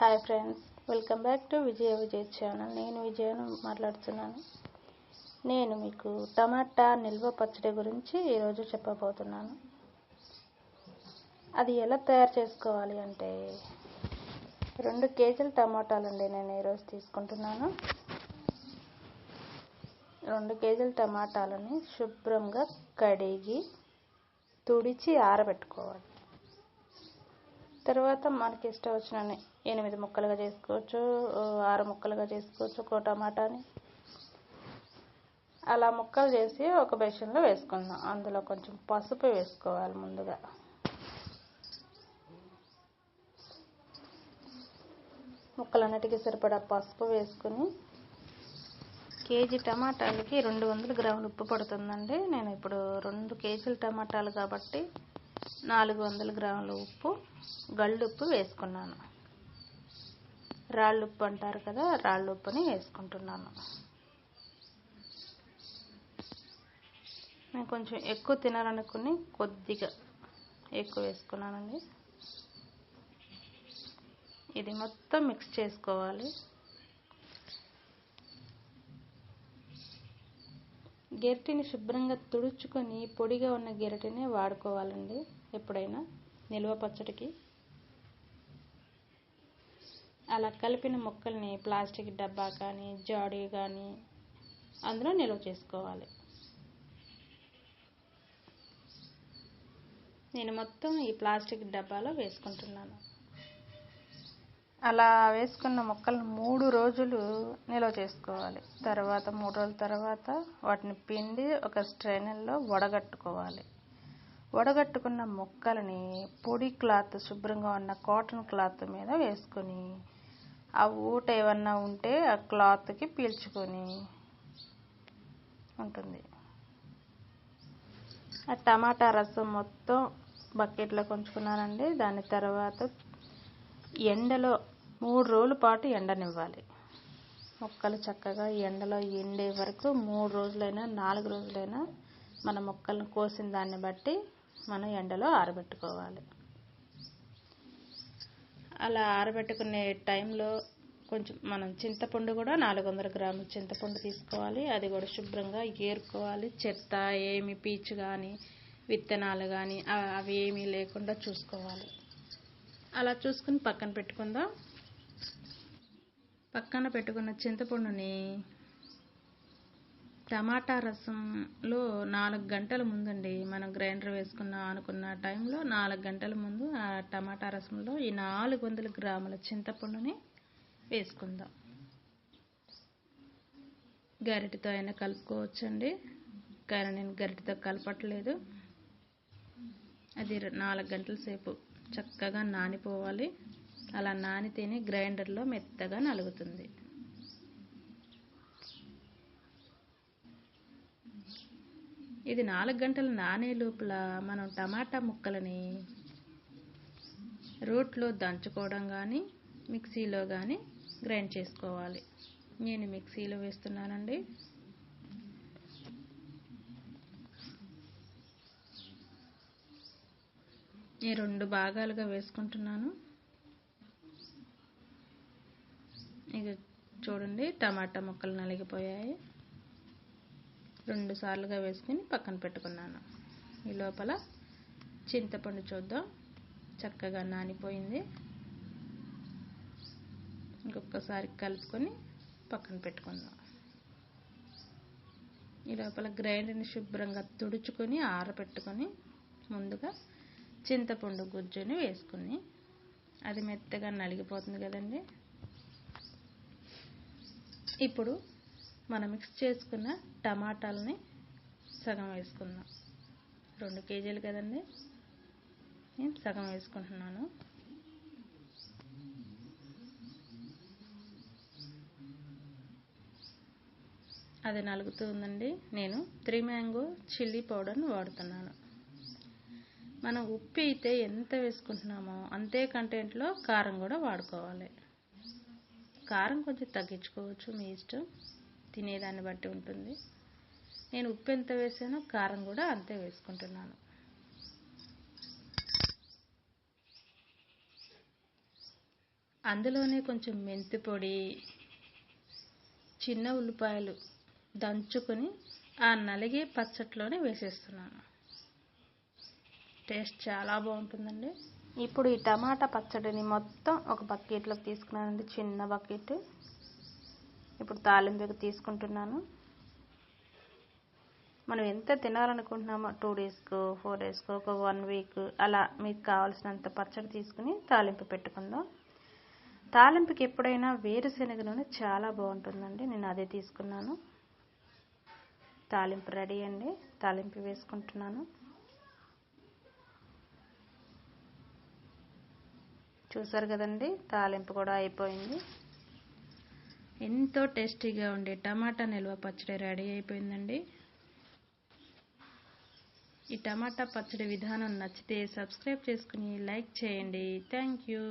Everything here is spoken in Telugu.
Hi friends, welcome back to Vijay channel. నేను విజయను మాట్లాడుతున్నాను. నేను మీకు టమాటా నిల్వ పచ్చడి గురించి ఈరోజు చెప్పబోతున్నాను. అది ఎలా తయారు చేసుకోవాలి అంటే 2 కేజీల టమాటాలండి నేను ఈరోజు తీసుకుంటున్నాను. 2 కేజీల టమాటాలని శుభ్రంగా కడిగి తుడిచి ఆరబెట్టుకోవాలి. తర్వాత మనకి ఇష్టం వచ్చినన్ని 8 ముక్కలుగా చేసుకోవచ్చు, 6 ముక్కలుగా చేసుకోవచ్చు. ఒక టమాటాని అలా ముక్కలు చేసి ఒక బేషన్లో వేసుకుందాం. అందులో కొంచెం పసుపు వేసుకోవాలి. ముందుగా ముక్కలన్నిటికీ సరిపడా పసుపు వేసుకుని, కేజీ టమాటాలకి 200 గ్రాముల ఉప్పు పడుతుందండి. నేను ఇప్పుడు 2 కేజీల టమాటాలు కాబట్టి 400 గ్రాముల ఉప్పు, గళ్ళుప్పు వేసుకున్నాను. రాళ్ళుప్పు అంటారు కదా, రాళ్ళుప్పుని వేసుకుంటున్నాను. నేను కొంచెం ఎక్కువ తినాలనుకుని కొద్దిగా ఎక్కువ వేసుకున్నానండి. ఇది మొత్తం మిక్స్ చేసుకోవాలి. గెరిటిని శుభ్రంగా తుడుచుకొని పొడిగా ఉన్న గెరిటిని వాడుకోవాలండి ఎప్పుడైనా నిల్వ పచ్చడికి. అలా కలిపిన ముక్కల్ని ప్లాస్టిక్ డబ్బా కానీ జాడీ కానీ అందులో నిల్వ చేసుకోవాలి. నేను మొత్తం ఈ ప్లాస్టిక్ డబ్బాలో వేసుకుంటున్నాను. అలా వేసుకున్న ముక్కలను 3 రోజులు నిల్వ చేసుకోవాలి. తర్వాత 3 రోజుల తర్వాత వాటిని పిండి ఒక స్ట్రైనర్లో వడగట్టుకోవాలి. వడగట్టుకున్న ముక్కలని పొడి క్లాత్, శుభ్రంగా ఉన్న కాటన్ క్లాత్ మీద వేసుకొని, ఆ ఊట ఏమన్నా ఉంటే ఆ క్లాత్కి పీల్చుకొని ఉంటుంది. ఆ టమాటా రసం మొత్తం బకెట్లో ఉంచుకున్నానండి. దాని తర్వాత ఎండలో 3 రోజుల పాటు ఎండనివ్వాలి. మొక్కలు చక్కగా ఎండలో ఎండే వరకు 3 రోజులైనా 4 రోజులైనా మన మొక్కలను కోసిన దాన్ని బట్టి మనం ఎండలో ఆరబెట్టుకోవాలి. అలా ఆరబెట్టుకునే టైంలో కొంచెం మనం చింతపండు కూడా 400 గ్రాముల చింతపండు తీసుకోవాలి. అది కూడా శుభ్రంగా ఏరుకోవాలి. చెత్త ఏమి, పీచు కానీ విత్తనాలు కానీ అవి ఏమీ లేకుండా చూసుకోవాలి. అలా చూసుకుని పక్కన పెట్టుకుందాం. పక్కన పెట్టుకున్న చింతపండుని టమాటా రసంలో 4 గంటల ముందండి, మనం గ్రైండర్ వేసుకున్నా అనుకున్న టైంలో 4 గంటల ముందు ఆ టమాటా రసంలో ఈ 400 గ్రాముల చింతపండుని వేసుకుందాం. గరిటెతో అయినా కలుపుకోవచ్చండి, కానీ నేను గరిటెతో కలపట్లేదు. అది 4 గంటల సేపు చక్కగా నానిపోవాలి. అలా నానితేనే గ్రైండర్లో మెత్తగా నలుగుతుంది. ఇది 4 గంటలు నానే లోపల మనం టమాటా ముక్కలని రోట్లో దంచుకోవడం కానీ మిక్సీలో కానీ గ్రైండ్ చేసుకోవాలి. నేను మిక్సీలో వేస్తున్నానండి. నేను 2 భాగాలుగా వేసుకుంటున్నాను. ఇక చూడండి, టమాటా ముక్కలు నలిగిపోయాయి. 2 సార్లుగా వేసుకుని పక్కన పెట్టుకున్నాను. ఈ లోపల చింతపండు చూద్దాం, చక్కగా నానిపోయింది. ఇంకొకసారి కలుపుకొని పక్కన పెట్టుకుందాం. ఈ లోపల గ్రైండర్ని శుభ్రంగా తుడుచుకొని ఆరబెట్టుకొని ముందుగా చింతపండు గుజ్జుని వేసుకుని, అది మెత్తగా నలిగిపోతుంది కదండి. ఇప్పుడు మనం మిక్స్ చేసుకున్న టమాటాలని సగం వేసుకుందాం. 2 కేజీలు కదండి, నేను సగం వేసుకుంటున్నాను. అది నలుగుతూ ఉందండి. నేను 3 మ్యాంగో చిల్లీ పౌడర్ని వాడుతున్నాను. మనం ఉప్పు అయితే ఎంత వేసుకుంటున్నామో అంతే కంటెంట్లో కారం కూడా వాడుకోవాలి. కారం కొంచెం తగ్గించుకోవచ్చు, మీ ఇష్టం, తినేదాన్ని బట్టి ఉంటుంది. నేను ఉప్పు ఎంత వేసానో కారం కూడా అంతే వేసుకుంటున్నాను. అందులోనే కొంచెం మెంతి పొడి, చిన్న ఉల్లిపాయలు దంచుకొని ఆ నలిగే పచ్చట్లోనే వేసేస్తున్నాను. టేస్ట్ చాలా బాగుంటుందండి. ఇప్పుడు ఈ టమాటా పచ్చడిని మొత్తం ఒక బకెట్లోకి తీసుకున్నానండి, చిన్న బకెట్. ఇప్పుడు తాలింపుకి తీసుకుంటున్నాను. మనం ఎంత తినాలనుకుంటున్నామో 2 డేస్కో 4 డేస్కో ఒక 1 వీక్ అలా మీకు కావాల్సినంత పచ్చడి తీసుకుని తాలింపు పెట్టుకుందాం. తాలింపుకి ఎప్పుడైనా వేరుశనగ నూనె చాలా బాగుంటుందండి. నేను అదే తీసుకున్నాను. తాలింపు రెడీ అండి. తాలింపు వేసుకుంటున్నాను. చూసారు కదండి, తాలింపు కూడా అయిపోయింది. ఎంతో టేస్టీగా ఉండే టమాటా నిల్వ పచ్చడి రెడీ అయిపోయిందండి. ఈ టమాటా పచ్చడి విధానం నచ్చితే సబ్స్క్రైబ్ చేసుకుని లైక్ చేయండి. Thank you.